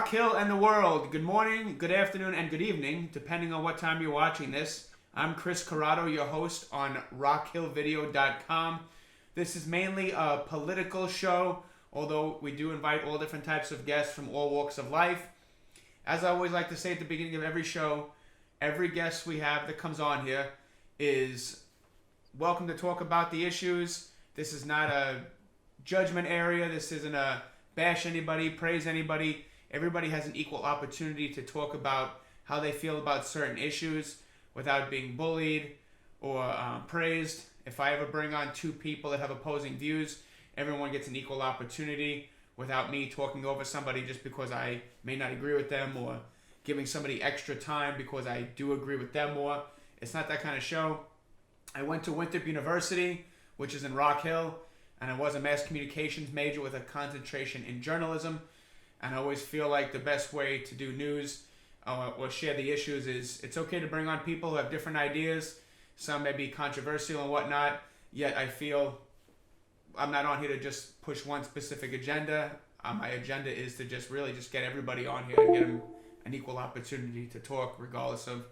Rock Hill and the world, good morning, good afternoon, and good evening, depending on what time you're watching this. I'm Chris Corrado, your host on rockhillvideo.com. This is mainly a political show, although we do invite all different types of guests from all walks of life. As I always like to say at the beginning of every show, every guest we have that comes on here is welcome to talk about the issues. This is not a judgment area. This isn't a bash anybody, praise anybody. Everybody has an equal opportunity to talk about how they feel about certain issues without being bullied or praised. If I ever bring on two people that have opposing views, everyone gets an equal opportunity without me talking over somebody just because I may not agree with them or giving somebody extra time because I do agree with them more. It's not that kind of show. I went to Winthrop University, which is in Rock Hill, and I was a mass communications major with a concentration in journalism. And I always feel like the best way to do news or share the issues is it's okay to bring on people who have different ideas. Some may be controversial and whatnot, yet I feel I'm not on here to just push one specific agenda. My agenda is to just get everybody on here and get them an equal opportunity to talk regardless of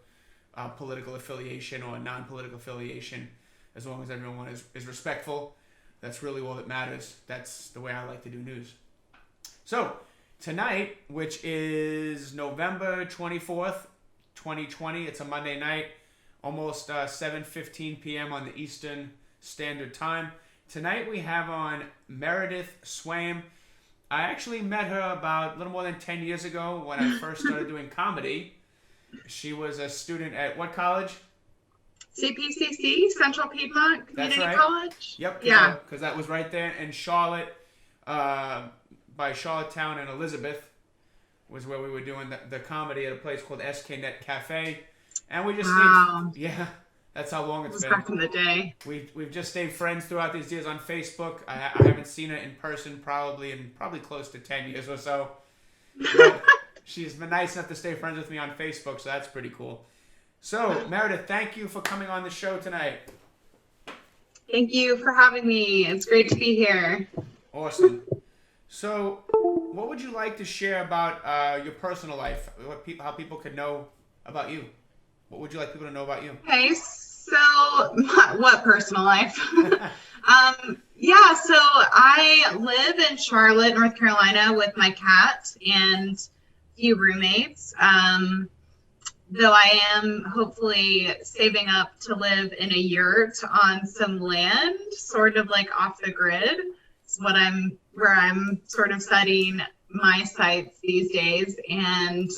political affiliation or non-political affiliation, as long as everyone is respectful. That's really all that matters. That's the way I like to do news. So, tonight, which is November 24th, 2020, it's a Monday night, almost 7:15 p.m. on the Eastern Standard Time. Tonight we have on Meredith Swaim. I actually met her about a little more than 10 years ago when I first started doing comedy. She was a student at what college? CPCC, Central Piedmont Community College. Yep. Yeah. Because that was right there in Charlotte, by Charlottetown and Elizabeth, was where we were doing the comedy at a place called SKNet Cafe. And we just stayed, yeah, that's how long it's been. Back in the day. We've just stayed friends throughout these years on Facebook. I haven't seen her in person probably close to 10 years or so. But she's been nice enough to stay friends with me on Facebook, so that's pretty cool. So, Meredith, thank you for coming on the show tonight. Thank you for having me. It's great to be here. Awesome. So, what would you like to share about your personal life? How people could know about you? What would you like people to know about you? Okay, so what personal life? Yeah, so I live in Charlotte, North Carolina with my cat and a few roommates. Though I am hopefully saving up to live in a yurt on some land, sort of like off the grid. It's where I'm sort of setting my sights these days. And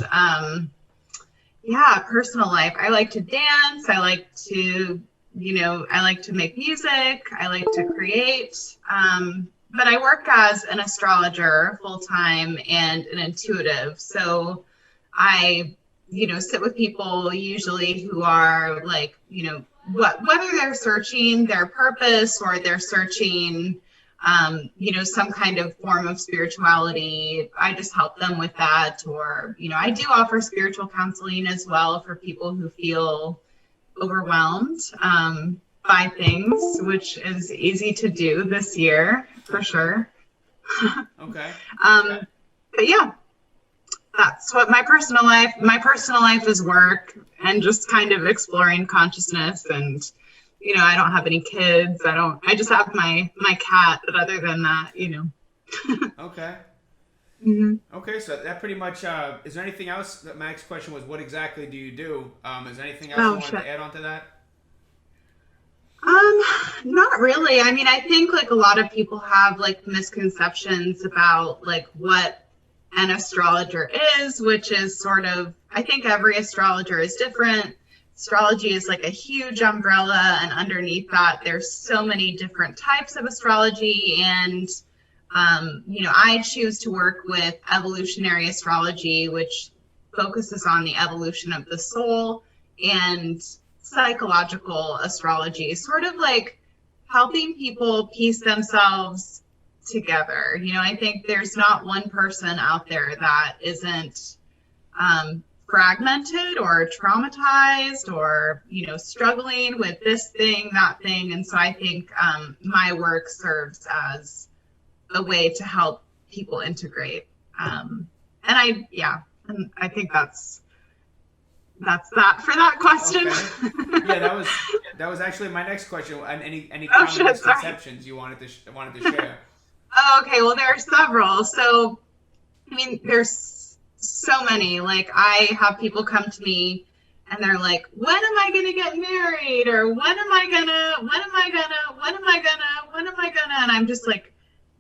yeah, personal life. I like to dance. I like to, make music. I like to create. But I work as an astrologer full-time and an intuitive. So I sit with people usually who are like, whether they're searching their purpose or they're searching, some kind of form of spirituality. I just help them with that. Or, I do offer spiritual counseling as well for people who feel overwhelmed by things, which is easy to do this year for sure. Okay. But yeah. That's what my personal life is work and just kind of exploring consciousness. And, I don't have any kids. I just have my cat, but other than that, Okay. Mm-hmm. Okay. So that pretty much, is there anything else? My next question was, what exactly do you do? Is there anything else you wanted to add on to that? Not really. I mean, I think like a lot of people have like misconceptions about like what an astrologer is, which is sort of, I think every astrologer is different. Astrology is like a huge umbrella, and underneath that there's so many different types of astrology. And I choose to work with evolutionary astrology, which focuses on the evolution of the soul, and psychological astrology, sort of like helping people piece themselves together. I think there's not one person out there that isn't fragmented or traumatized or, struggling with this thing, that thing. And so I think my work serves as a way to help people integrate. And I think that's that for that question. Okay. Yeah, that was actually my next question. And any common misconceptions you wanted to share? Oh, okay. Well, there are several. So, I mean, there's so many. Like, I have people come to me and they're like, when am I going to get married? Or when am I gonna? And I'm just like,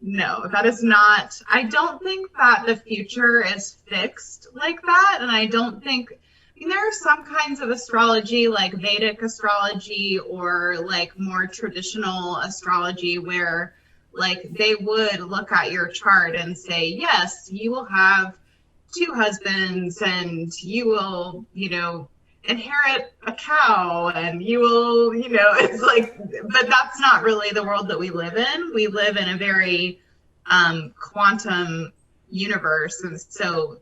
no, that is not, I don't think that the future is fixed like that. And I don't think, I mean, there are some kinds of astrology, like Vedic astrology or like more traditional astrology, where like they would look at your chart and say, yes, you will have 2 husbands and you will, inherit a cow and you will, it's like, but that's not really the world that we live in. We live in a very quantum universe. And so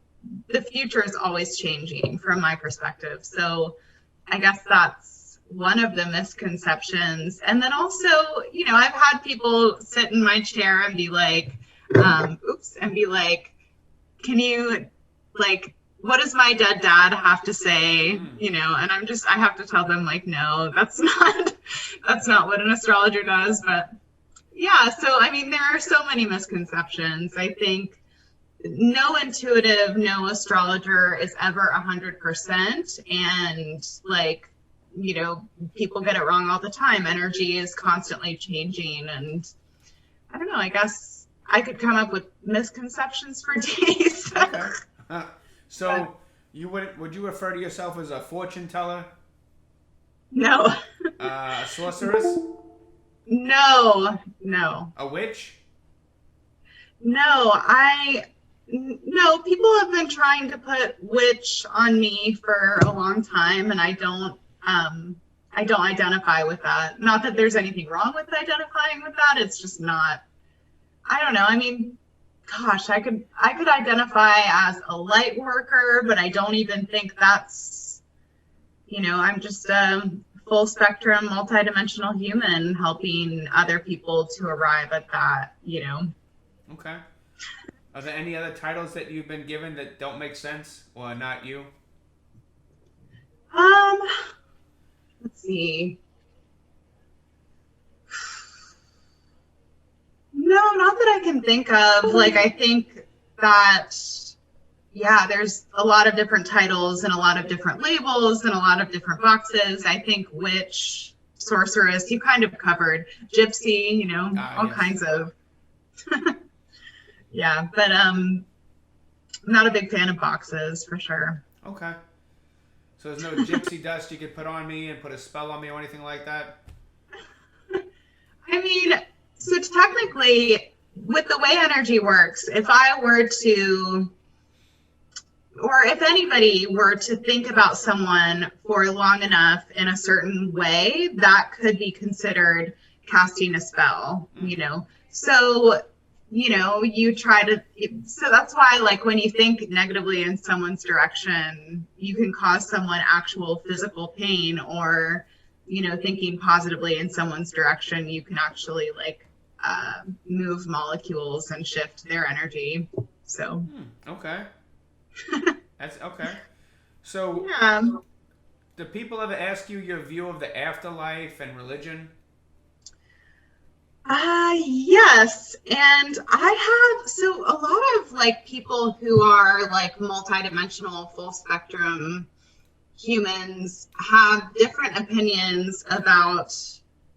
the future is always changing from my perspective. So I guess that's one of the misconceptions. And then also, I've had people sit in my chair and be like, can you, like, what does my dead dad have to say? And I have to tell them, like, no, that's not what an astrologer does. But yeah, so I mean, there are so many misconceptions. I think no intuitive, no astrologer is ever 100%. And like, people get it wrong all the time. Energy is constantly changing. And I don't know, I guess I could come up with misconceptions for days. Okay. So would you refer to yourself as a fortune teller? No. A sorceress? No. A witch? No, people have been trying to put witch on me for a long time, and I don't identify with that. Not that there's anything wrong with identifying with that. It's just not, I don't know. I mean, gosh, I could identify as a light worker, but I don't even think that's, I'm just a full spectrum, multidimensional human helping other people to arrive at that, Okay. Are there any other titles that you've been given that don't make sense or not you? Let's see. No, not that I can think of. Like, I think that, yeah, there's a lot of different titles and a lot of different labels and a lot of different boxes. I think witch, sorceress, you kind of covered. Gypsy, all yes. kinds of. Yeah, but I'm not a big fan of boxes for sure. Okay. So there's no gypsy dust you could put on me and put a spell on me or anything like that? I mean, so technically, with the way energy works, if I were to, or if anybody were to think about someone for long enough in a certain way, that could be considered casting a spell, So, you try to, so that's why, like, when you think negatively in someone's direction, you can cause someone actual physical pain, or, thinking positively in someone's direction, you can actually, like, move molecules and shift their energy. So. Okay. That's okay. So, yeah. Do people ever ask you your view of the afterlife and religion? Yes. And I have, so a lot of like people who are like multidimensional, full spectrum humans have different opinions about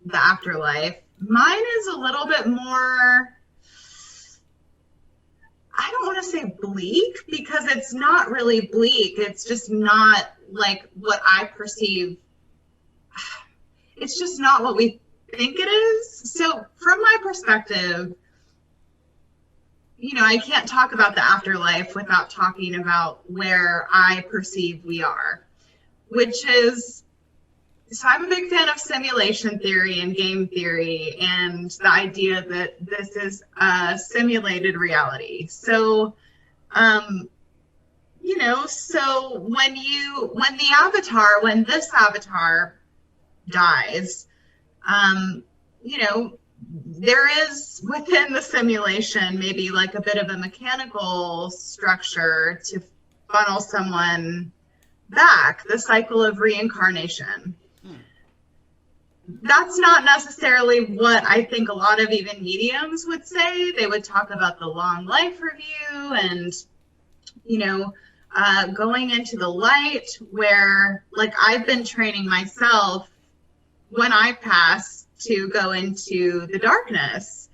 the afterlife. Mine is a little bit more, I don't want to say bleak, because it's not really bleak. It's just not like what I perceive. It's just not what we think it is. So from my perspective, I can't talk about the afterlife without talking about where I perceive we are, which is, so I'm a big fan of simulation theory and game theory, and the idea that this is a simulated reality. So, so when this avatar dies, there is within the simulation maybe like a bit of a mechanical structure to funnel someone back, the cycle of reincarnation. That's not necessarily what I think a lot of even mediums would say. They would talk about the long life review and, you know, going into the light, where like I've been training myself when I pass to go into the darkness,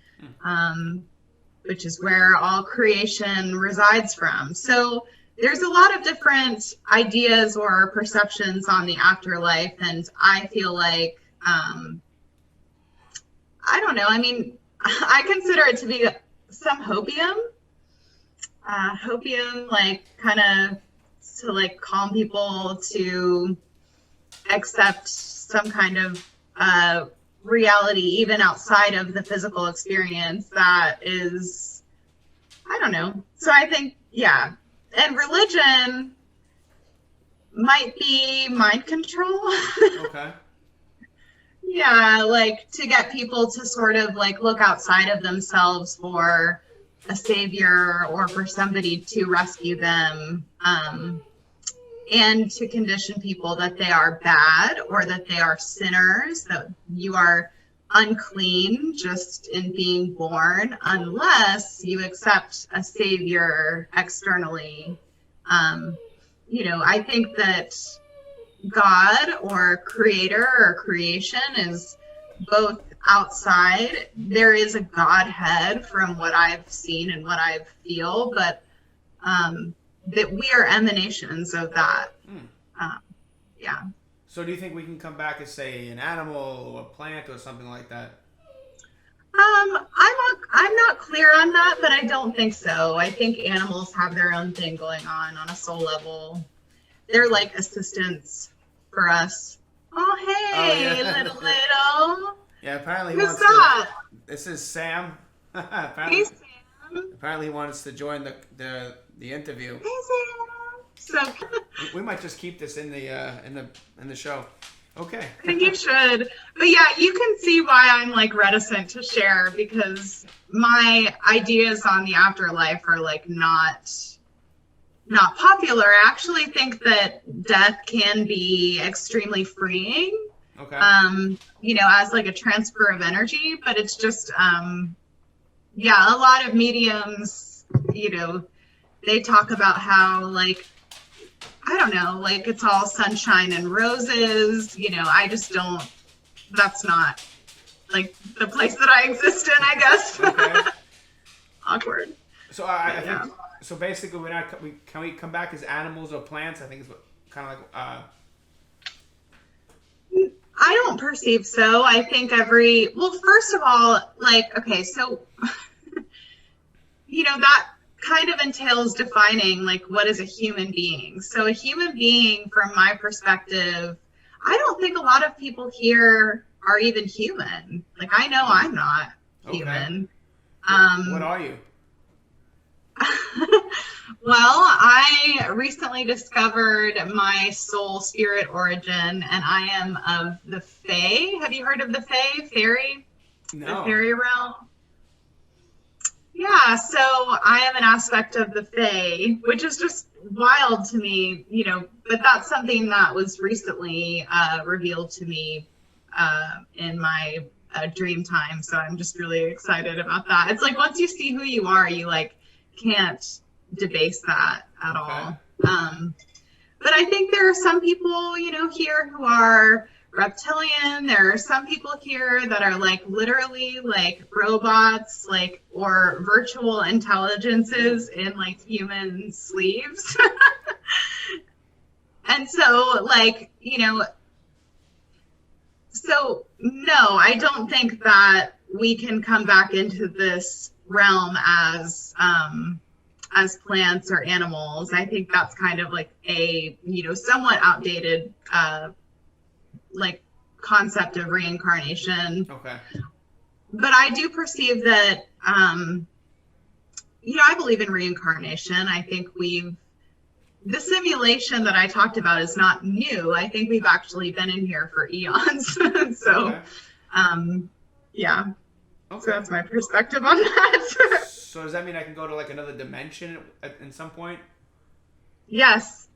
which is where all creation resides from. So there's a lot of different ideas or perceptions on the afterlife, and I feel like, I don't know, I mean, I consider it to be some hopium, like kind of to like calm people to accept some kind of reality even outside of the physical experience that is, I don't know. So I think, yeah. And religion might be mind control. Okay. Yeah, like to get people to sort of like look outside of themselves for a savior or for somebody to rescue them, and to condition people that they are bad or that they are sinners, that you are unclean just in being born unless you accept a savior externally. You know, I think that God or creator or creation is both outside. There is a Godhead from what I've seen and what I feel, but that we are emanations of that. Yeah. So do you think we can come back as, say, an animal or a plant or something like that? I'm not clear on that, but I don't think so. I think animals have their own thing going on a soul level. They're like assistants for us. Oh, hey, yeah. little. Yeah, apparently Who's that? This is Sam. Hey, Sam. Apparently he wants to join the interview. Hey, Sam. So We might just keep this in the show. Okay. I think you should. But yeah, you can see why I'm like reticent to share, because my ideas on the afterlife are like not popular. I actually think that death can be extremely freeing. Okay. You know, as like a transfer of energy, but it's just yeah, a lot of mediums, you know, they talk about how like, I don't know, like it's all sunshine and roses, you know, I just don't, that's not like the place that I exist in, I guess. Okay. Awkward. So I think, so basically can we come back as animals or plants? I think it's kind of like, I don't perceive so. I think well, first of all, like, okay, so, you know, that kind of entails defining like what is a human being. So a human being, from my perspective, I don't think a lot of people here are even human. Like, I know I'm not human. What are you? Well, I recently discovered my soul spirit origin, and I am of the Fae. Have you heard of the Fae? Fairy? No. The fairy realm? Yeah, so I am an aspect of the Fae, which is just wild to me, you know, but that's something that was recently revealed to me in my dream time. So I'm just really excited about that. It's like once you see who you are, you like can't debase that at all. But I think there are some people, you know, here who are reptilian. There are some people here that are like literally like robots, like, or virtual intelligences in like human sleeves. And so like, you know, so no, I don't think that we can come back into this realm as plants or animals. I think that's kind of like a, you know, somewhat outdated like concept of reincarnation. Okay. But I do perceive that, you know, I believe in reincarnation. I think the simulation that I talked about is not new. I think we've actually been in here for eons. So, okay. Yeah. So that's my perspective on that. So does that mean I can go to like another dimension in some point? Yes,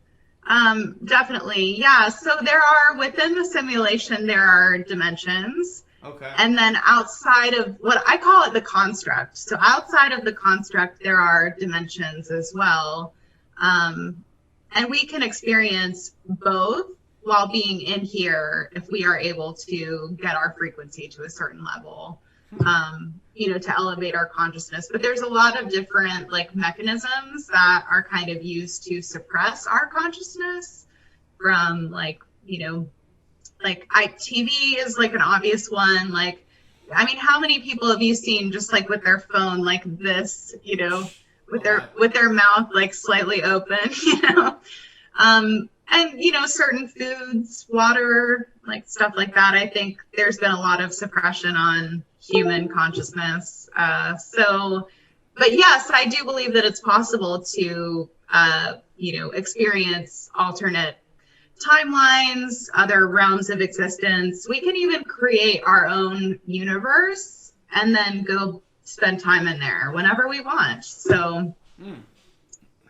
definitely. Yeah. So there are, within the simulation, there are dimensions. Okay. And then outside of what I call it the construct. So outside of the construct, there are dimensions as well. And we can experience both while being in here if we are able to get our frequency to a certain level, to elevate our consciousness. But there's a lot of different like mechanisms that are kind of used to suppress our consciousness from TV is like an obvious one. Like, I mean, how many people have you seen just like with their phone like this, with their mouth like slightly open, and certain foods, water, like stuff like that. I think there's been a lot of suppression on human consciousness. But yes, I do believe that it's possible to, experience alternate timelines, other realms of existence. We can even create our own universe and then go spend time in there whenever we want. So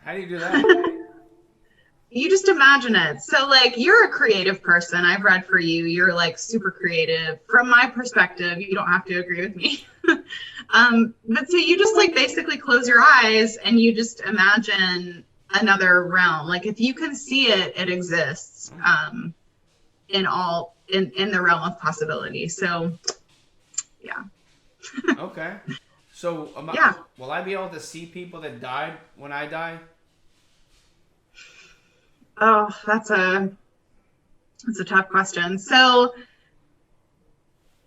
how do you do that? You just imagine it. So like, you're a creative person. I've read for you. You're like super creative. From my perspective, you don't have to agree with me. But so you just like basically close your eyes and you just imagine another realm. Like if you can see it, it exists in the realm of possibility. So yeah. Okay. So will I be able to see people that died when I die? Oh, that's a tough question. So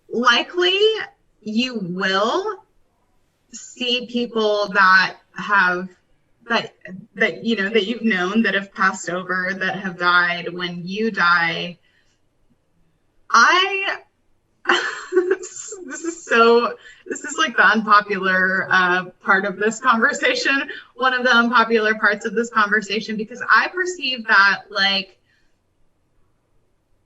likely you will see people that have that you've known that have passed over, that have died when you die. This is like the unpopular part of this conversation, one of the unpopular parts of this conversation, because I perceive that like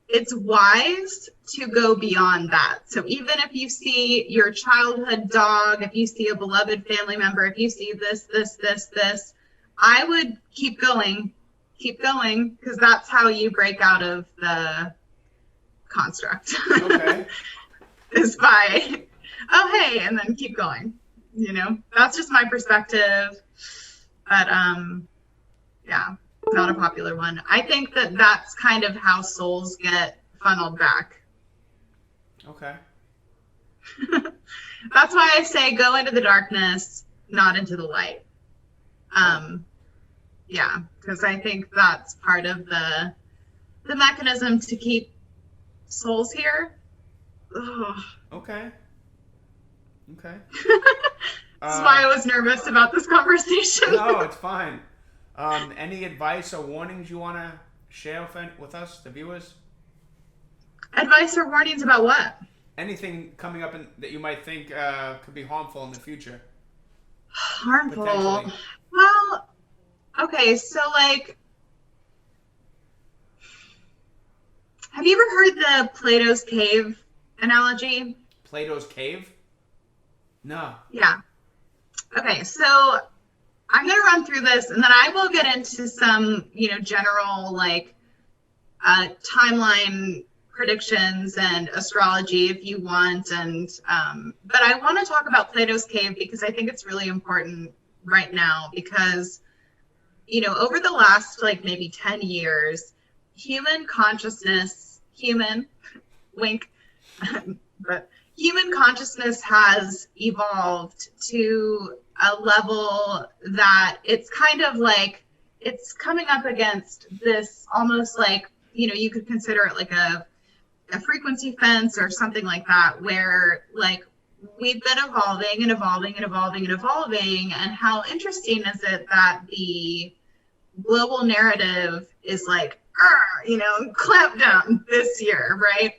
it's wise to go beyond that. So even if you see your childhood dog, if you see a beloved family member, if you see this, I would keep going, because that's how you break out of the construct. Okay. Is by, oh, hey, and then keep going. That's just my perspective. But yeah, not a popular one. I think that that's kind of how souls get funneled back. Okay. That's why I say go into the darkness, not into the light. Yeah, because I think that's part of the mechanism to keep souls here. Ugh. Okay. That's why I was nervous about this conversation. No, it's fine. Any advice or warnings you want to share with us, the viewers? Advice or warnings about what? Anything coming up that you might think could be harmful in the future? Harmful? Well, okay, so like, have you ever heard the Plato's Cave analogy? Plato's Cave? No. Yeah. Okay, so I'm going to run through this and then I will get into some, general like timeline predictions and astrology if you want. And but I want to talk about Plato's Cave because I think it's really important right now because, over the last like maybe 10 years, human consciousness, wink, but human consciousness has evolved to a level that it's kind of like it's coming up against this almost like, you could consider it like a frequency fence or something like that, where like we've been evolving and evolving and evolving and evolving. And how interesting is it that the global narrative is like, clamp down this year, right?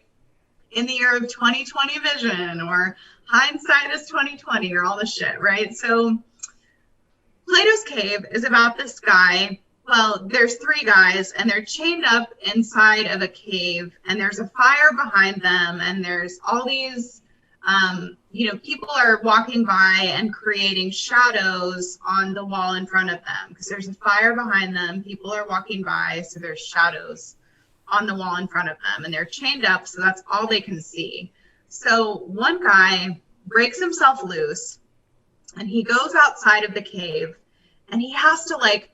In the year of 2020 vision, or hindsight is 2020, or all this shit, right? So Plato's Cave is about this guy. Well, there's three guys and they're chained up inside of a cave and there's a fire behind them and there's all these People are walking by and creating shadows on the wall in front of them because there's a fire behind them. People are walking by, so there's shadows on the wall in front of them, and they're chained up, so that's all they can see. So one guy breaks himself loose, and he goes outside of the cave, and he has to like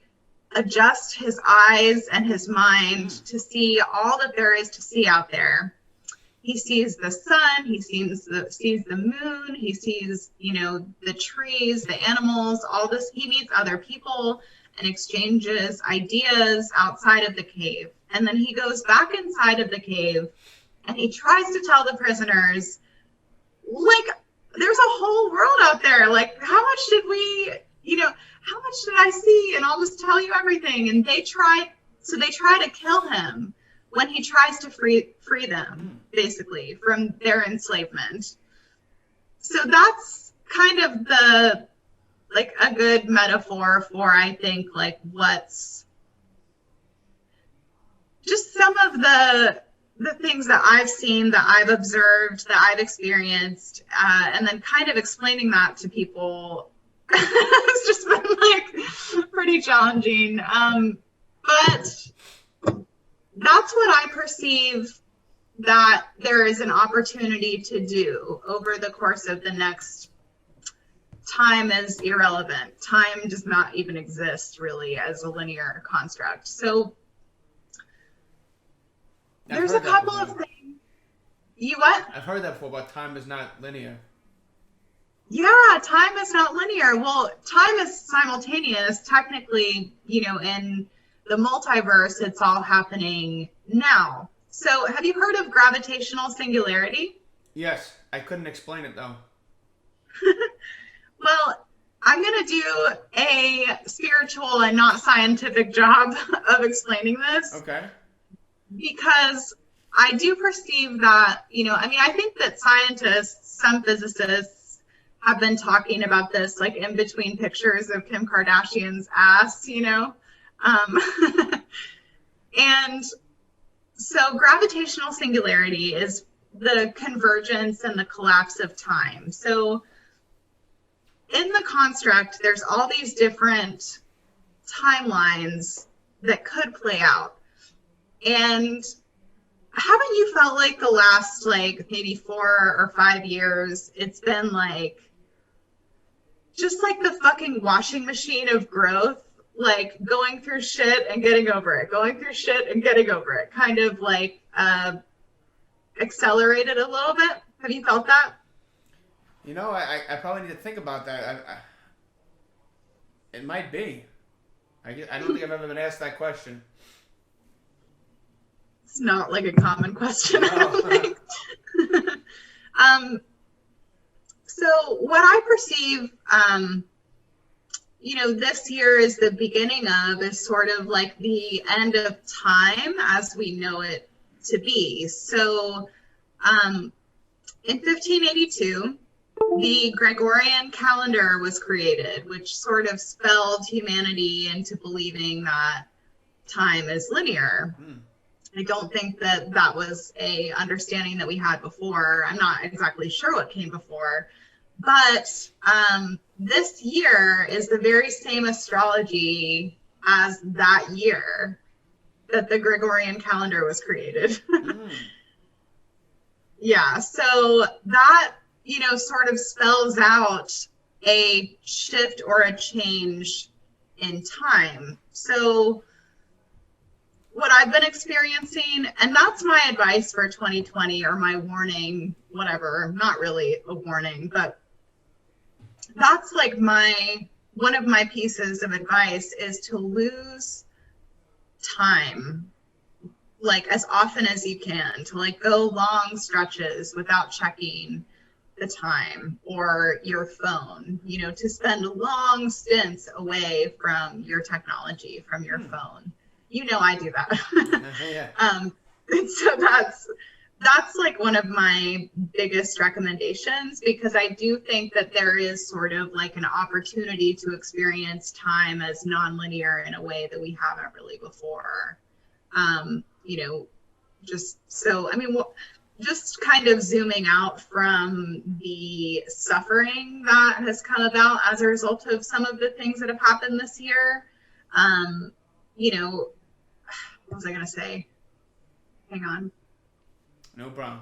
adjust his eyes and his mind to see all that there is to see out there. He sees the sun, he sees the moon, he sees, the trees, the animals, all this. He meets other people and exchanges ideas outside of the cave. And then he goes back inside of the cave and he tries to tell the prisoners, like, there's a whole world out there. Like, how much did I see? And I'll just tell you everything. And they try to kill him when he tries to free them, basically, from their enslavement. So that's kind of a good metaphor for, I think, like what's just some of the things that I've seen, that I've observed, that I've experienced, and then kind of explaining that to people has just been like pretty challenging. But that's what I perceive that there is an opportunity to do over the course of the next. Time is irrelevant. Time does not even exist really as a linear construct. So there's a couple of things. You what? I've heard that before, but time is not linear. Yeah, time is not linear. Well, time is simultaneous. Technically, in the multiverse, it's all happening now. So have you heard of gravitational singularity? Yes, I couldn't explain it though. Well, I'm going to do a spiritual and not scientific job of explaining this. Okay. Because I do perceive that, I think that scientists, some physicists have been talking about this, like in between pictures of Kim Kardashian's ass, And so gravitational singularity is the convergence and the collapse of time. So in the construct, there's all these different timelines that could play out. And haven't you felt like the last, like, maybe 4 or 5 years, it's been like, just like the fucking washing machine of growth, like going through shit and getting over it, going through shit and getting over it, kind of like accelerated a little bit. Have you felt that? I probably need to think about that. It might be. I don't think I've ever been asked that question. It's not like a common question, I don't think. So what I perceive, this year is the beginning of is sort of like the end of time as we know it to be. So in 1582, the Gregorian calendar was created, which sort of spelled humanity into believing that time is linear. I don't think that that was a understanding that we had before. I'm not exactly sure what came before, but this year is the very same astrology as that year that the Gregorian calendar was created. Yeah, so that, sort of spells out a shift or a change in time. So what I've been experiencing, and that's my advice for 2020, or my warning, whatever, not really a warning, but that's like one of my pieces of advice is to lose time, like as often as you can, to like go long stretches without checking the time or your phone, to spend long stints away from your technology, from your phone. I do that. Yeah. So that's like one of my biggest recommendations, because I do think that there is sort of like an opportunity to experience time as nonlinear in a way that we haven't really before. Just so, just kind of zooming out from the suffering that has come about as a result of some of the things that have happened this year. You know, what was I going to say? Hang on. No problem.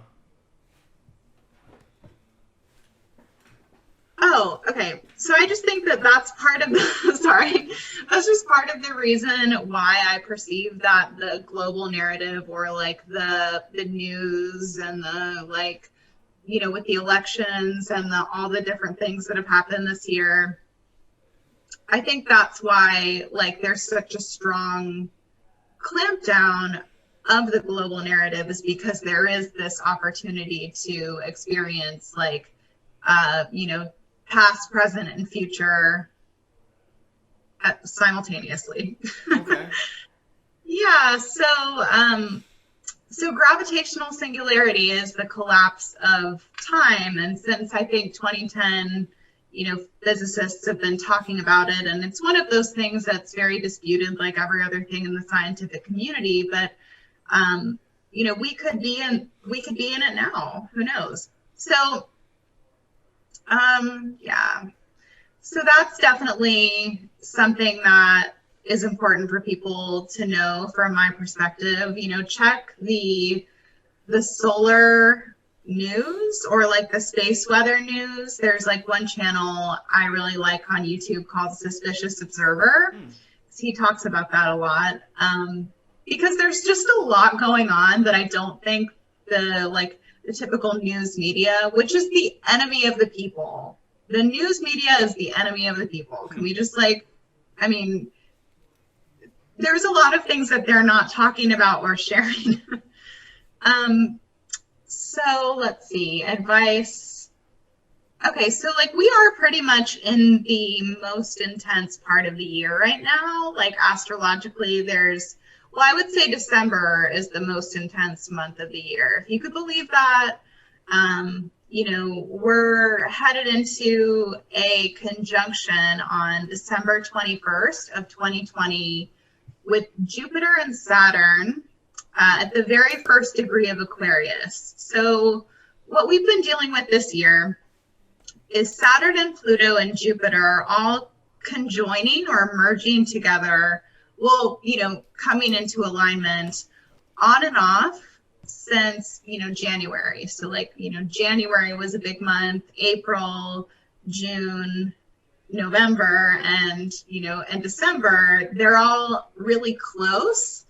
Oh, okay. So I just think that that's part of the, sorry, that's just part of the reason why I perceive that the global narrative, or like the news and the, like, you know, with the elections and all the different things that have happened this year, I think that's why, like, there's such a strong clampdown of the global narrative, is because there is this opportunity to experience, like, you know, past, present, and future simultaneously. Okay. Yeah, so gravitational singularity is the collapse of time, and since I think 2010, you know, physicists have been talking about it, and it's one of those things that's very disputed, like every other thing in the scientific community. But you know, we could be in it now. Who knows? So yeah. So that's definitely something that is important for people to know from my perspective. You know, check the solar news, or like the space weather news. There's like one channel I really like on YouTube called Suspicious Observer. He talks about that a lot, because there's just a lot going on that I don't think the typical news media, which is the enemy of the people. The news media is the enemy of the people. Can we just, like, I mean, there's a lot of things that they're not talking about or sharing. So let's see, advice. Okay, so like we are pretty much in the most intense part of the year right now. Like astrologically, well, I would say December is the most intense month of the year, if you could believe that. You know, we're headed into a conjunction on December 21st of 2020 with Jupiter and Saturn at the very first degree of Aquarius. So what we've been dealing with this year is Saturn and Pluto and Jupiter all conjoining or merging together, well, you know, coming into alignment on and off since, you know, January. So like, you know, January was a big month, April, June, November, and, you know, and December, they're all really close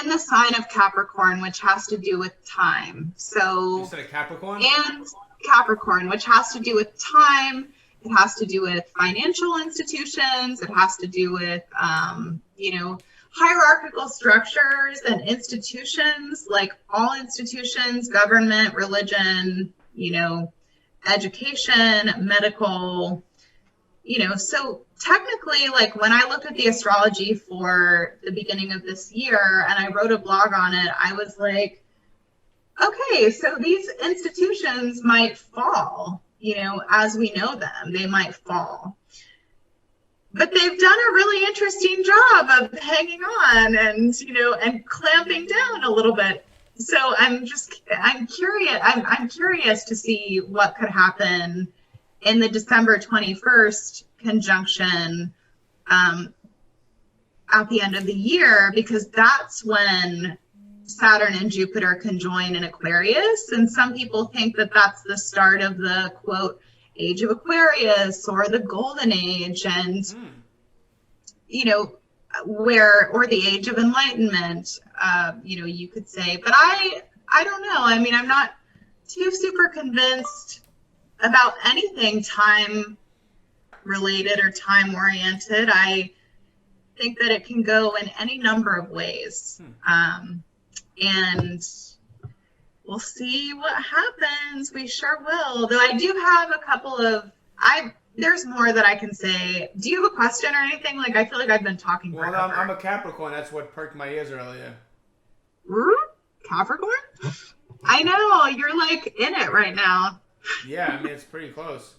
in the sign of Capricorn, which has to do with time. So you said a Capricorn? And Capricorn, which has to do with time. It has to do with financial institutions. It has to do with, you know, hierarchical structures and institutions, like all institutions, government, religion, you know, education, medical, you know. So technically, like when I looked at the astrology for the beginning of this year and I wrote a blog on it, I was like, okay, so these institutions might fall, you know, as we know them, they might fall. But they've done a really interesting job of hanging on and, you know, and clamping down a little bit. So I'm curious. I'm curious to see what could happen in the December 21st conjunction at the end of the year, because that's when Saturn and Jupiter conjoin in Aquarius. And some people think that that's the start of the, quote, age of Aquarius or the golden age, and you know, or the age of enlightenment, you know, you could say. But I don't know. I mean, I'm not too super convinced about anything time related or time oriented. I think that it can go in any number of ways. And we'll see what happens. We sure will. Though I do have a couple of, there's more that I can say. Do you have a question or anything? Like, I feel like I've been talking forever. Well, I'm a Capricorn. That's what perked my ears earlier. Capricorn? I know. You're like in it right now. Yeah, I mean, it's pretty close.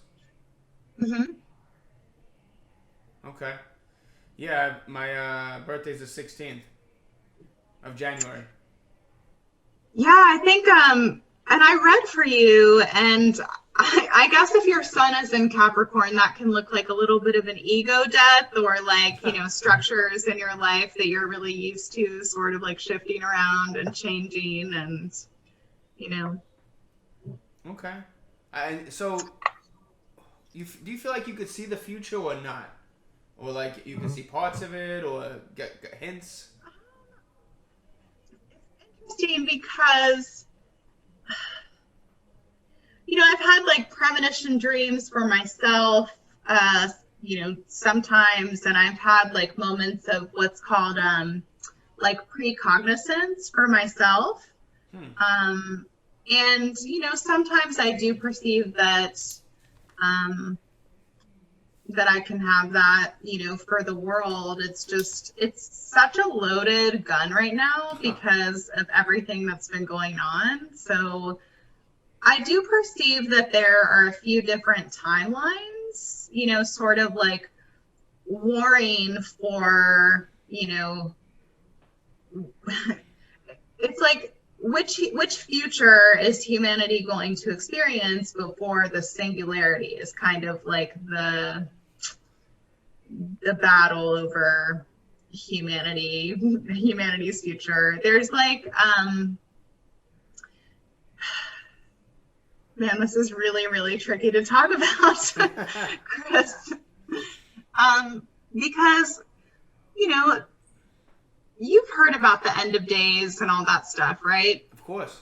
Mm-hmm. Okay. Yeah, my birthday's the 16th of January. Yeah, I think And I read for you, and I guess if your sun is in Capricorn, that can look like a little bit of an ego death, or like, structures in your life that you're really used to sort of like shifting around and changing and, Okay. So, do you feel like you could see the future or not? Or like you can see parts of it or get hints? Interesting because I've had like premonition dreams for myself, sometimes, and I've had like moments of what's called like precognizance for myself. And sometimes I do perceive that that I can have that, for the world. It's such a loaded gun right now because of everything that's been going on. So I do perceive that there are a few different timelines, sort of like warring for, it's like which future is humanity going to experience before the singularity is kind of like the battle over humanity's future. There's like man, this is really, really tricky to talk about, Chris. Because, you've heard about the end of days and all that stuff, right? Of course.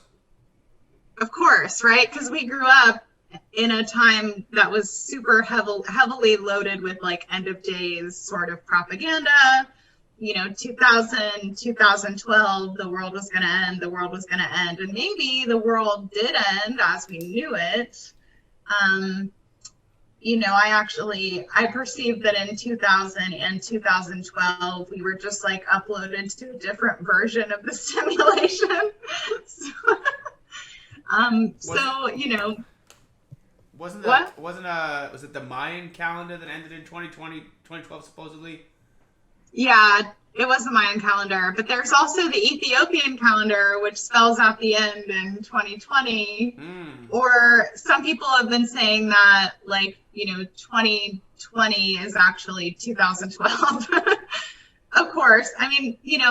Of course, right? Because we grew up in a time that was super heavily loaded with like end of days sort of propaganda. 2000, 2012, the world was going to end, and maybe the world did end as we knew it. I perceived that in 2000 and 2012, we were just like uploaded to a different version of the simulation. Was it the Mayan calendar that ended in 2012 supposedly? Yeah, it was the Mayan calendar, but there's also the Ethiopian calendar, which spells out the end in 2020. Or some people have been saying that, 2020 is actually 2012. Of course. I mean, and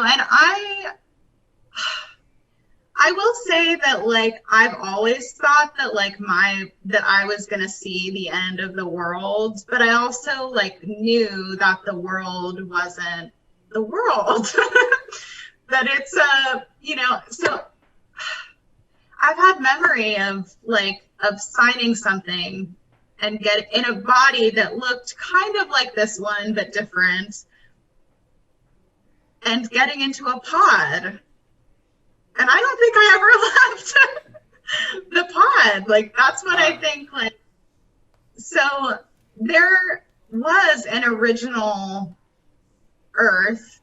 I will say that, I've always thought that, that I was going to see the end of the world, but I also, knew that the world wasn't the world. That it's, so I've had memory of signing something and get in a body that looked kind of like this one, but different, and getting into a pod. And I don't think I ever left the pod. That's what I think. So there was an original Earth.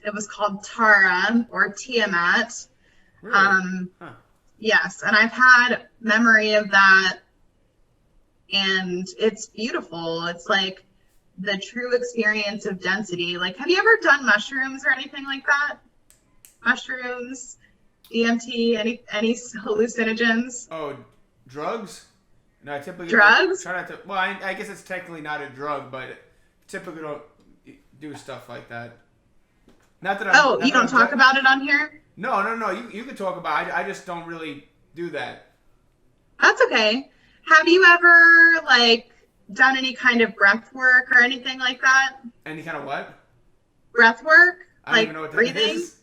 It was called Tara or Tiamat. Really? Yes, and I've had memory of that, and it's beautiful. It's like the true experience of density. Have you ever done mushrooms or anything like that? Mushrooms, DMT, any hallucinogens? Oh, drugs? No, I typically drugs. Try not to. Well, I guess it's technically not a drug, but typically don't do stuff like that. Not that. You don't talk about it on here? No. You can talk about it. I just don't really do that. That's okay. Have you ever done any kind of breath work or anything like that? Any kind of what? Breath work? I don't even know what that breathing? is.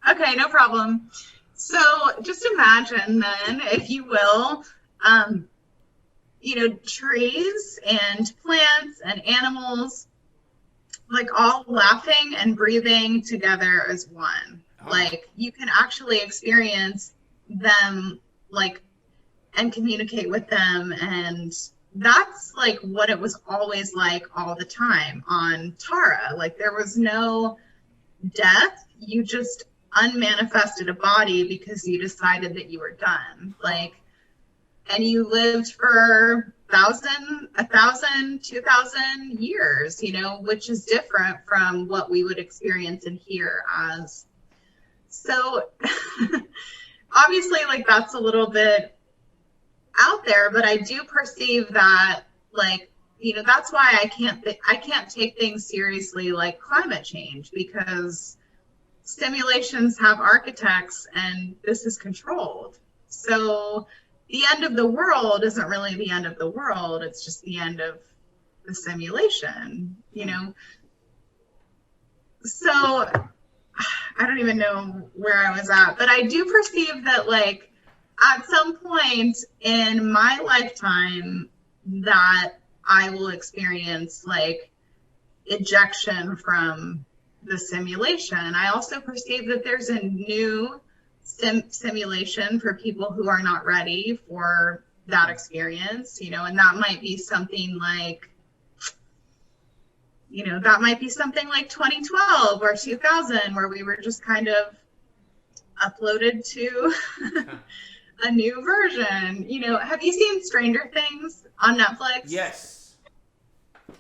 Okay, no problem. So just imagine then, if you will, trees and plants and animals, all laughing and breathing together as one. Oh. You can actually experience them, and communicate with them. And that's what it was always like all the time on Tara. There was no death. You just unmanifested a body because you decided that you were done. And you lived for 1,000, 2,000 years, which is different from what we would experience and hear as. So obviously, like, that's a little bit out there, but I do perceive that, like, you know, that's why I can't take things seriously like climate change, because simulations have architects and this is controlled. So the end of the world isn't really the end of the world. It's just the end of the simulation, you know? So I don't even know where I was at, but I do perceive that, like, at some point in my lifetime that I will experience, like, ejection from the simulation. I also perceive that there's a new simulation for people who are not ready for that experience, you know, and that might be something like, you know, that might be something like 2012 or 2000, where we were just kind of uploaded to a new version. You know, have you seen Stranger Things on Netflix? Yes.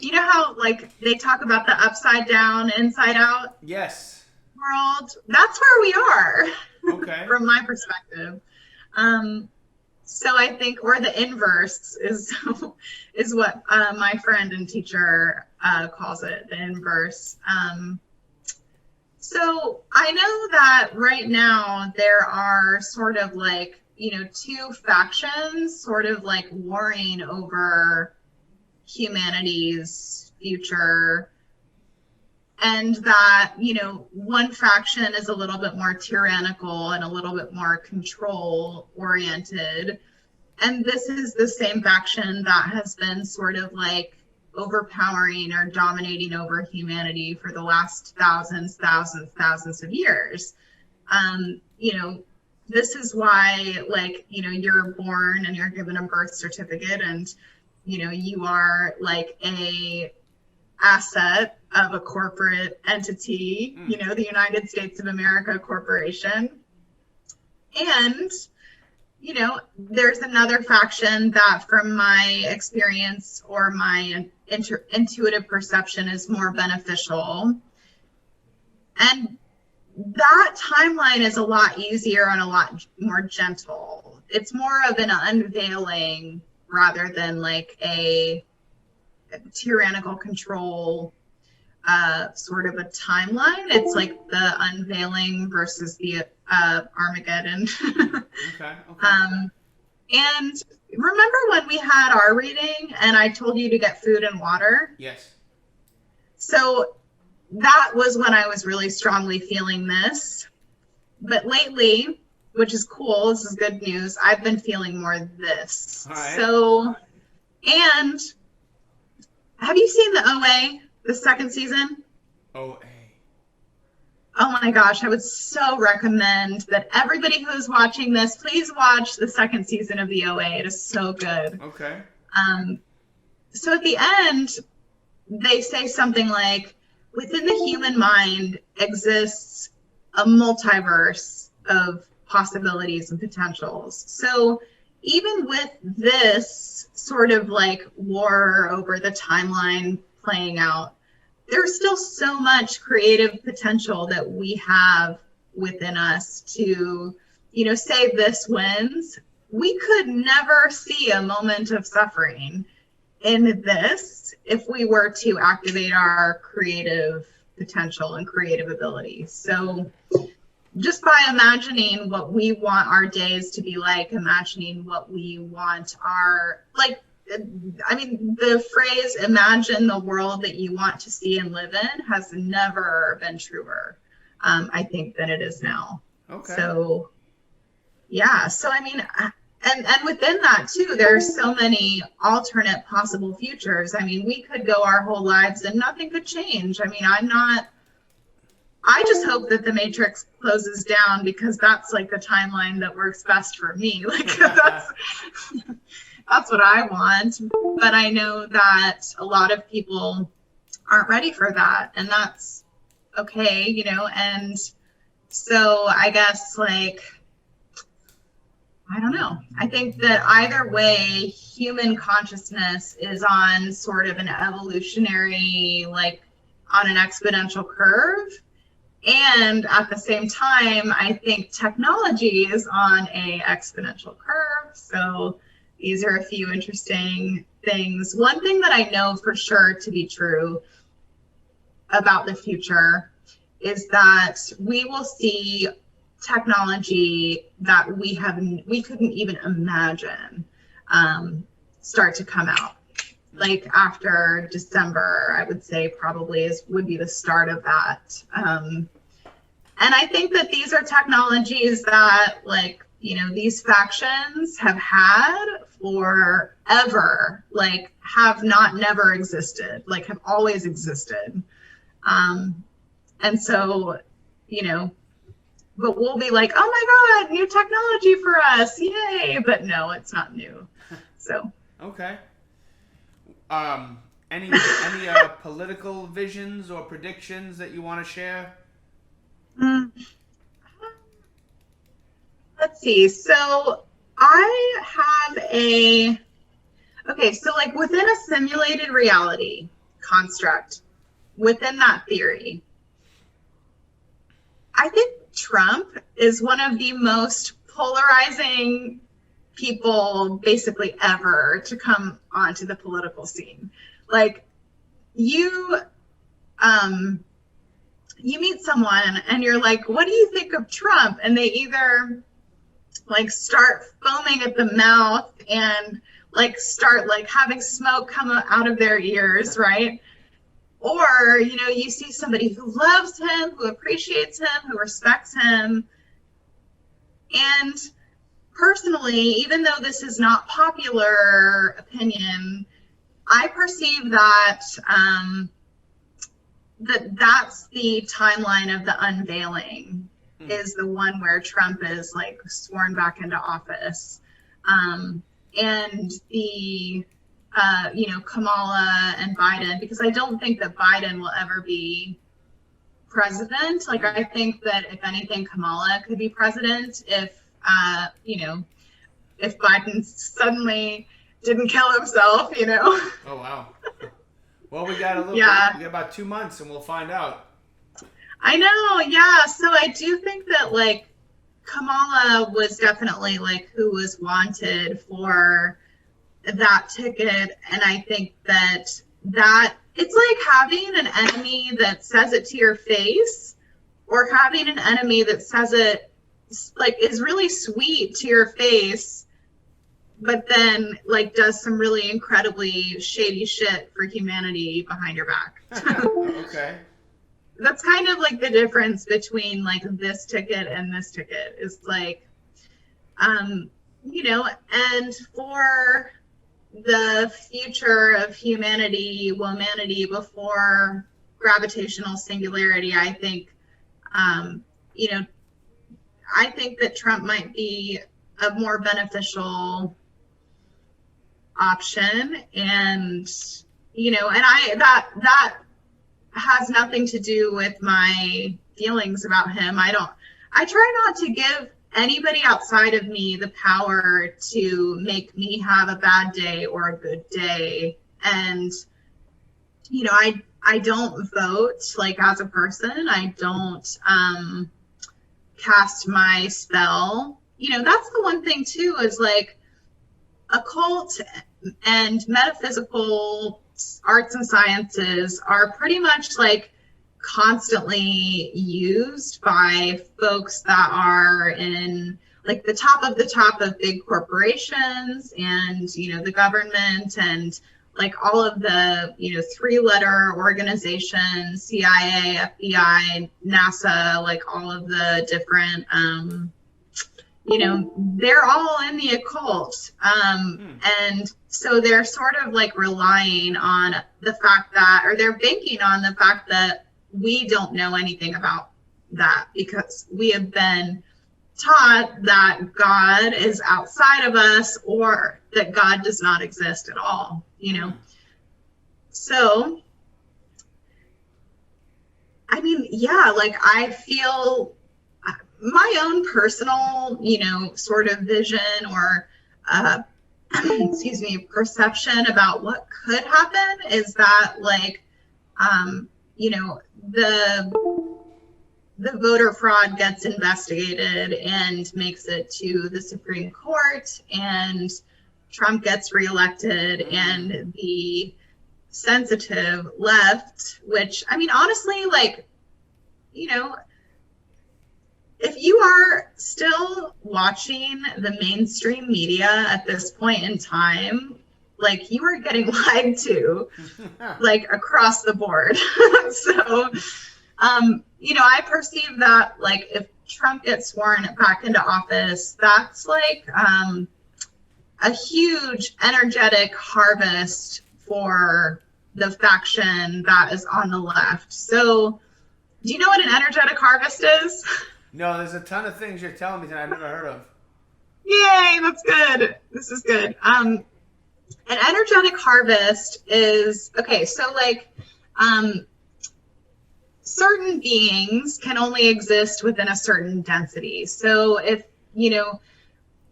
You know how, like, they talk about the upside down, inside out Yes. world? That's where we are. Okay. From my perspective. So I think, or the inverse is what my friend and teacher calls it, the inverse. So I know that right now there are sort of like, you know, two factions sort of like warring over humanity's future, and that, you know, one faction is a little bit more tyrannical and a little bit more control oriented, and this is the same faction that has been sort of like overpowering or dominating over humanity for the last thousands of years. You know, this is why, like, you know, you're born and you're given a birth certificate, and, you know, you are like a asset of a corporate entity, you know, the United States of America Corporation. And, you know, there's another faction that, from my experience or my intuitive perception, is more beneficial. And that timeline is a lot easier and a lot more gentle. It's more of an unveiling rather than like a tyrannical control sort of a timeline. It's like the unveiling versus the Armageddon. Okay. And remember when we had our reading and I told you to get food and water? Yes. So that was when I was really strongly feeling this. But lately, which is cool, this is good news, I've been feeling more this. All right. So, and have you seen the OA, the second season? OA. Oh my gosh, I would so recommend that everybody who's watching this, please watch the second season of the OA. It is so good. Okay. So at the end, they say something like, within the human mind exists a multiverse of possibilities and potentials. So even with this sort of like war over the timeline playing out, there's still so much creative potential that we have within us to, you know, say this wins. We could never see a moment of suffering in this if we were to activate our creative potential and creative abilities. So just by imagining what we want our days to be like, imagining what we want our, like, I mean, the phrase imagine the world that you want to see and live in has never been truer, I think, than it is now. Okay. So, yeah. So, I mean, and within that, too, there's so many alternate possible futures. I mean, we could go our whole lives and nothing could change. I mean, I just hope that the Matrix closes down, because that's like the timeline that works best for me. Like, that's what I want. But I know that a lot of people aren't ready for that, and that's okay, you know. And so I guess, like, I don't know. I think that either way, human consciousness is on sort of an evolutionary, like, on an exponential curve. And at the same time, I think technology is on a exponential curve. So these are a few interesting things. One thing that I know for sure to be true about the future is that we will see technology that we couldn't even imagine start to come out. Like after December, I would say probably would be the start of that. And I think that these are technologies that, like, you know, these factions have had forever, like have not never existed, like have always existed. And so, you know, but we'll be like, oh my God, new technology for us, yay! But no, it's not new. So. Okay. Any political visions or predictions that you want to share? Let's see. So I have so like within a simulated reality construct, within that theory, I think Trump is one of the most polarizing people basically ever to come onto the political scene. Like you meet someone and you're like, what do you think of Trump? And they either like start foaming at the mouth and like start like having smoke come out of their ears, right? Or, you know, you see somebody who loves him, who appreciates him, who respects him. And personally, even though this is not popular opinion, I perceive that that's the timeline of the unveiling is the one where Trump is like sworn back into office. And the you know, Kamala and Biden, because I don't think that Biden will ever be president. Like, I think that if anything, Kamala could be president if, you know, if Biden suddenly didn't kill himself, you know. Oh, wow. Well, we got we got about 2 months and we'll find out. I know, yeah. So I do think that, like, Kamala was definitely, like, who was wanted for that ticket. And I think that it's like having an enemy that says it to your face, or having an enemy that says it, like, is really sweet to your face, but then, like, does some really incredibly shady shit for humanity behind your back. Okay. That's kind of like the difference between, like, this ticket and this ticket is, like, you know, and for the future of humanity, womanity before gravitational singularity, I think, you know, I think that Trump might be a more beneficial option. And, you know, and that has nothing to do with my feelings about him. I try not to give anybody outside of me the power to make me have a bad day or a good day. And, you know, I don't vote, like, as a person. I don't cast my spell. You know, that's the one thing too, is like occult and metaphysical arts and sciences are pretty much like constantly used by folks that are in like the top of big corporations and, you know, the government and like all of the, you know, 3-letter organizations, CIA, FBI, NASA, like all of the different, you know, they're all in the occult. And so they're sort of like relying on the fact that, or they're banking on the fact that we don't know anything about that, because we have been taught that God is outside of us, or that God does not exist at all, you know. So, I mean, yeah, like I feel my own personal, you know, sort of vision or, excuse me, perception about what could happen is that, like, you know, the voter fraud gets investigated and makes it to the Supreme Court, and Trump gets reelected, and the sensitive left, which, I mean, honestly, like, you know, if you are still watching the mainstream media at this point in time, like, you are getting lied to, like, across the board. So, you know, I perceive that, like, if Trump gets sworn back into office, that's like a huge energetic harvest for the faction that is on the left. So, do you know what an energetic harvest is? No, there's a ton of things you're telling me that I've never heard of. Yay, that's good. This is good. An energetic harvest is, okay, so like, certain beings can only exist within a certain density. So if, you know,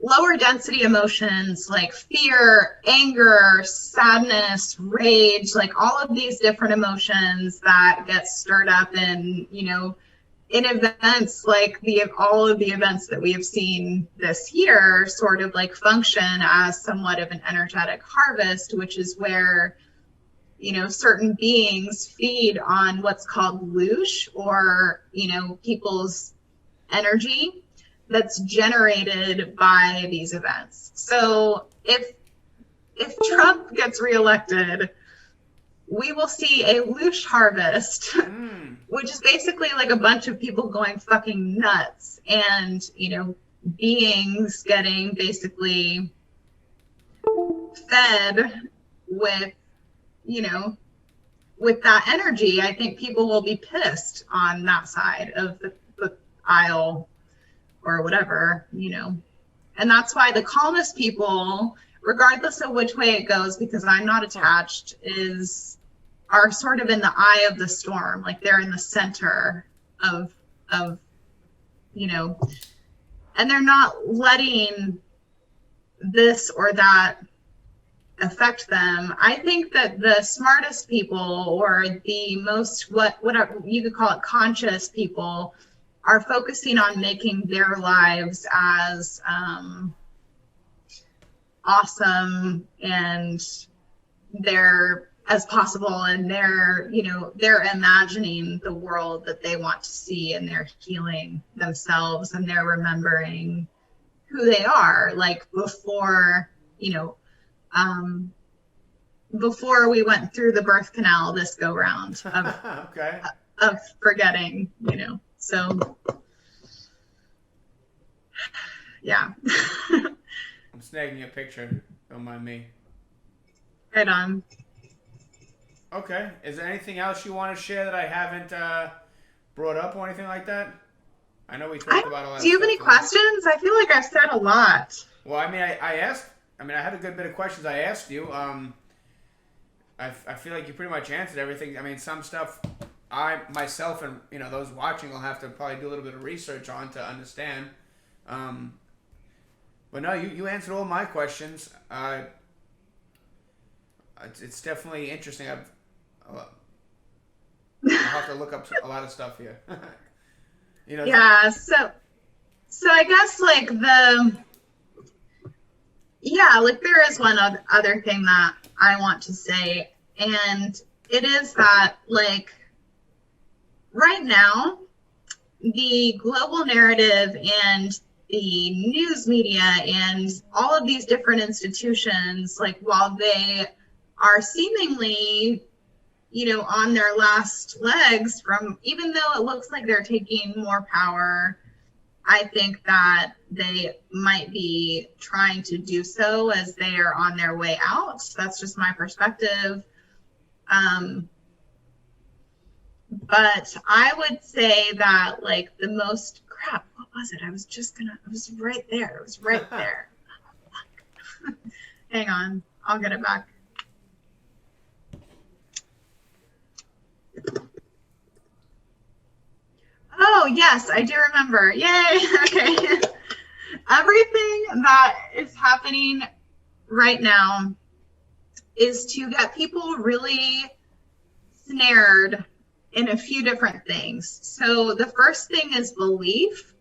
lower density emotions like fear, anger, sadness, rage, like all of these different emotions that get stirred up in, you know, in events like all of the events that we have seen this year sort of like function as somewhat of an energetic harvest, which is where, you know, certain beings feed on what's called loosh, or, you know, people's energy that's generated by these events. So if Trump gets reelected, we will see a loosh harvest, which is basically like a bunch of people going fucking nuts, and, you know, beings getting basically fed with, you know, with that energy. I think people will be pissed on that side of the aisle or whatever, you know. And that's why the calmest people, regardless of which way it goes, because I'm not attached, are sort of in the eye of the storm. Like, they're in the center of, you know, and they're not letting this or that affect them. I think that the smartest people, or the most, whatever you could call it, conscious people, are focusing on making their lives as awesome and as possible, and they're, you know, they're imagining the world that they want to see, and they're healing themselves, and they're remembering who they are, like before, you know, before we went through the birth canal this go round of, okay, of forgetting, you know. So yeah. I'm snagging a picture, don't mind me. Right on. Okay, is there anything else you want to share that I haven't brought up or anything like that? I know we talked about a lot. Do you have any questions? I feel like I've said a lot. Well, I mean, I asked. I mean, I had a good bit of questions I asked you. I feel like you pretty much answered everything. I mean, some stuff I myself and, you know, those watching will have to probably do a little bit of research on to understand. But no, you answered all my questions. It's definitely interesting. I'll have to look up a lot of stuff here. You know. Yeah. So I guess like there is one other thing that I want to say, and it is that, like, right now, the global narrative and the news media and all of these different institutions, like, while they are seemingly, you know, on their last legs, from, even though it looks like they're taking more power, I think that they might be trying to do so as they are on their way out. That's just my perspective. But I would say that, like, the most, crap, what was it? I was right there. It was right there. Hang on, I'll get it back. Oh, yes, I do remember. Yay. Okay. Everything that is happening right now is to get people really snared in a few different things. So the first thing is belief.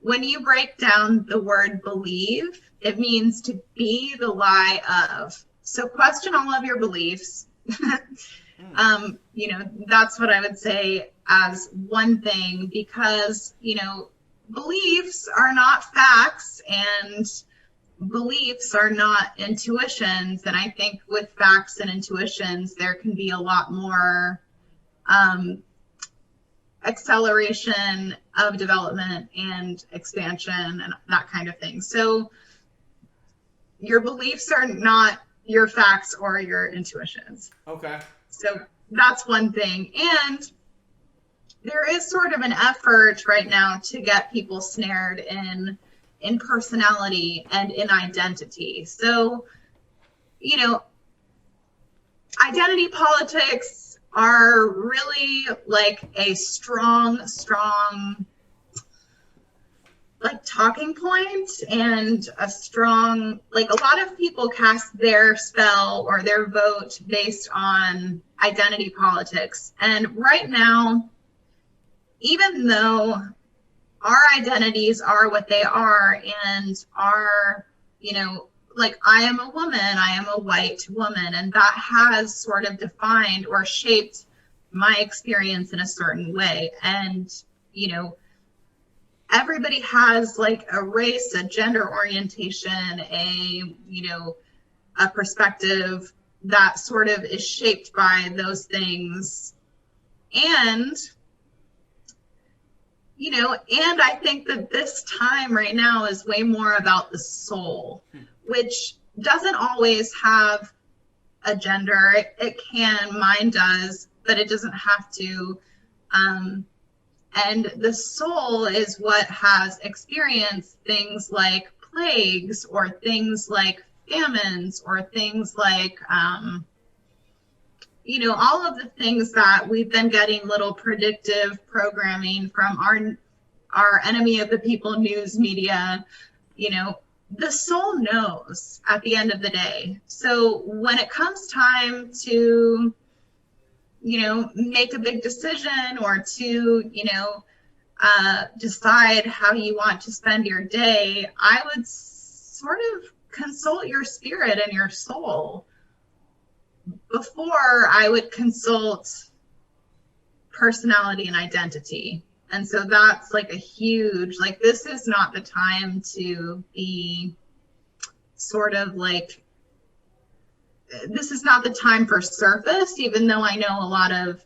When you break down the word believe, it means to be the lie of. So question all of your beliefs. That's what I would say as one thing, because, beliefs are not facts and beliefs are not intuitions. And I think with facts and intuitions, there can be a lot more acceleration of development and expansion and that kind of thing. So your beliefs are not your facts or your intuitions. Okay. So that's one thing. And there is sort of an effort right now to get people snared in personality and in identity. So, identity politics are really like a strong like talking point, and a strong, like, a lot of people cast their spell or their vote based on identity politics. And right now, even though our identities are what they are and are, like, I am a woman, I am a white woman, and that has sort of defined or shaped my experience in a certain way. And, everybody has like a race, a gender orientation, a perspective that sort of is shaped by those things. And, and I think that this time right now is way more about the soul, which doesn't always have a gender. It can, mine does, but it doesn't have to. And the soul is what has experienced things like plagues, or things like famines, or things like, all of the things that we've been getting little predictive programming from our enemy of the people news media. The soul knows at the end of the day. So when it comes time to, make a big decision, or to, decide how you want to spend your day, I would sort of consult your spirit and your soul before I would consult personality and identity. And so that's like a huge, like, this is not the time to be sort of like, this is not the time for surface, even though I know a lot of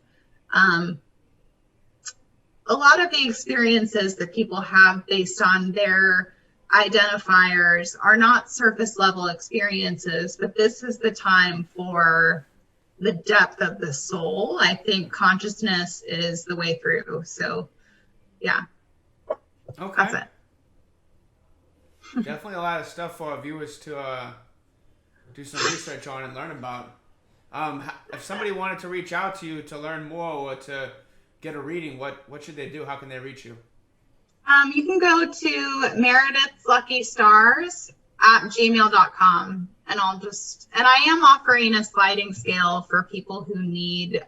the experiences that people have based on their identifiers are not surface level experiences, but this is the time for the depth of the soul. I think consciousness is the way through. So, yeah. Okay. That's it. Definitely a lot of stuff for our viewers to do some research on and learn about. If somebody wanted to reach out to you to learn more or to get a reading, what should they do? How can they reach you? You can go to meredithsluckystars@gmail.com, and I am offering a sliding scale for people who need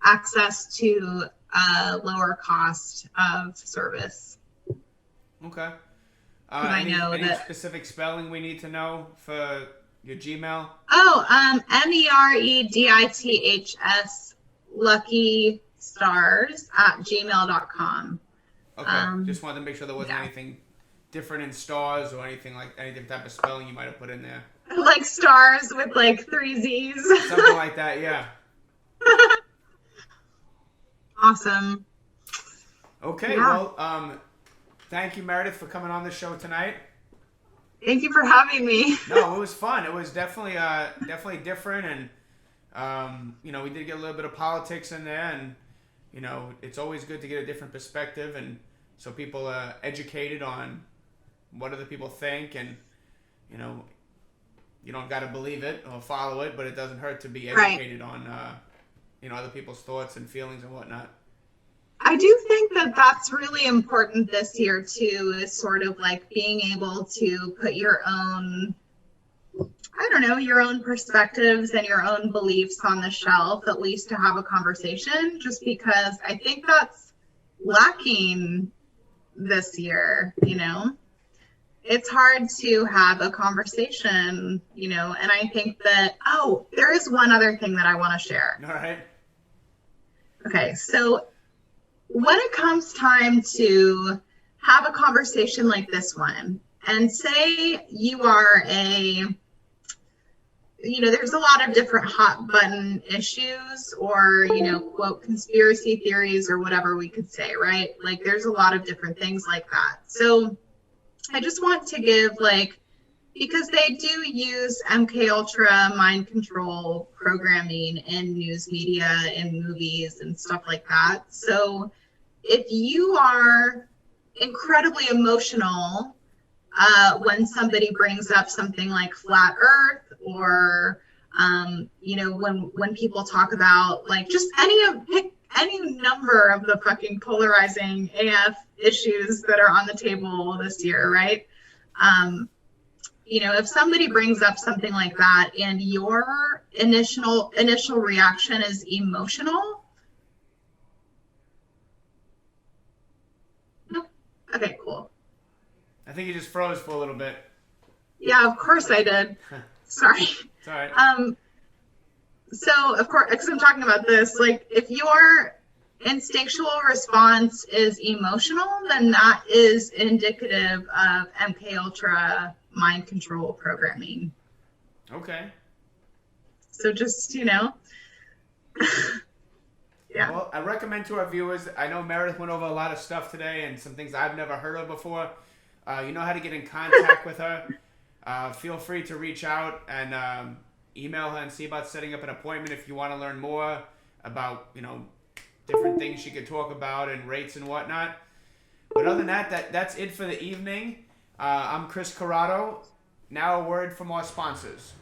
access to a lower cost of service. Okay. Any specific spelling we need to know for your Gmail? MEREDITHS luckystars@gmail.com. Okay. Just wanted to make sure there wasn't anything different in stars or anything like any different type of spelling you might have put in there. Like stars with like 3 Z's. Something like that, yeah. Awesome. Okay, well, thank you, Meredith, for coming on the show tonight. Thank you for having me. No, it was fun. It was definitely different, and we did get a little bit of politics in there, and it's always good to get a different perspective, and so people are educated on what other people think, and you don't got to believe it or follow it, but it doesn't hurt to be educated on other people's thoughts and feelings and whatnot. I do think that that's really important this year too, is sort of like being able to put your own I don't know, your own perspectives and your own beliefs on the shelf, at least to have a conversation, just because I think that's lacking this year, you know? It's hard to have a conversation, you know, and I think that, oh, there is one other thing that I want to share. All right. Okay, so when it comes time to have a conversation like this one, and say you are there's a lot of different hot button issues or, quote, conspiracy theories or whatever we could say, right? Like there's a lot of different things like that. So I just want to give because they do use MK Ultra mind control programming in news media and movies and stuff like that. So if you are incredibly emotional when somebody brings up something like flat Earth or when people talk about just any number of the fucking polarizing AF issues that are on the table this year, right? If somebody brings up something like that and your initial reaction is emotional. Okay, cool. I think you just froze for a little bit. Yeah, of course I did. Sorry. It's all right. So, of course, because I'm talking about this, if your instinctual response is emotional, then that is indicative of MK Ultra mind control programming. Okay. So just, Yeah. Well, I recommend to our viewers, I know Meredith went over a lot of stuff today and some things I've never heard of before. You know how to get in contact with her. Feel free to reach out and email her and see about setting up an appointment if you want to learn more about, different things she could talk about and rates and whatnot. But other than that's it for the evening. I'm Chris Corrado. Now a word from our sponsors.